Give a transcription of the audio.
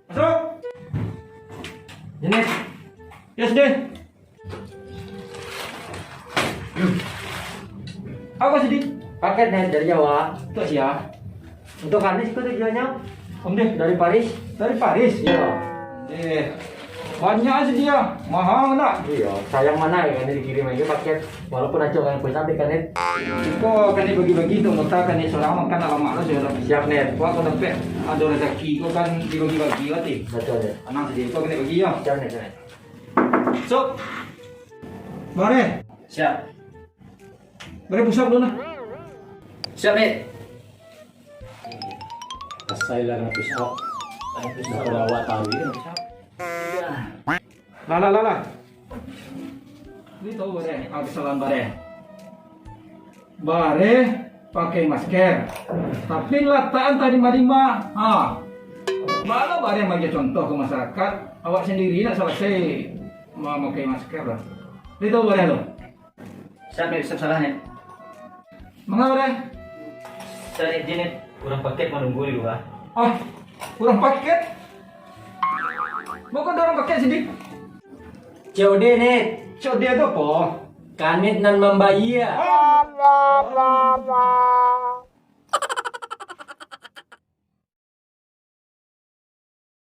Masuk. Jenis. Yes, Din. Apa sih, Din? Paket nih dari Jawa. Tuh ya. Untuk Anies itu tujuannya Om Din, dari Paris. dari Paris. Iya. Banyak sih dia. Mahal enggak? Iya. Sayang mana ya ini dikirim aja paket. Walaupun aja yang punya tapi kan net. Kok kan dibagi-bagi tuh, kita kan selama kan alamak lo sudah Siap net. Wah, kalau dapat ada rezeki, kau kan dibagi-bagi berarti. Betul ya. Tenang sedih, kau kena bagi ya. Siap net. Net. Sok. Bare, Siap. bare pusat dulu nah. Siap net. Asal lang na pisok. Ay, pisok na watawi. Lah. Dito bare, salam bare. Bare pakai masker. Tapi lataan tadi lima. Mana bare bagi contoh ke masyarakat. Awak sendiri nak selesai memakai masker lah. Dito bare lo. Siap net. Siap salah net. Mengapa bare? Saya jenis kurang paket menunggu di luar. Kurang paket. Mau kau dorong paket sedikit. COD net. Cok dia tu apa? Kanit nan membayar.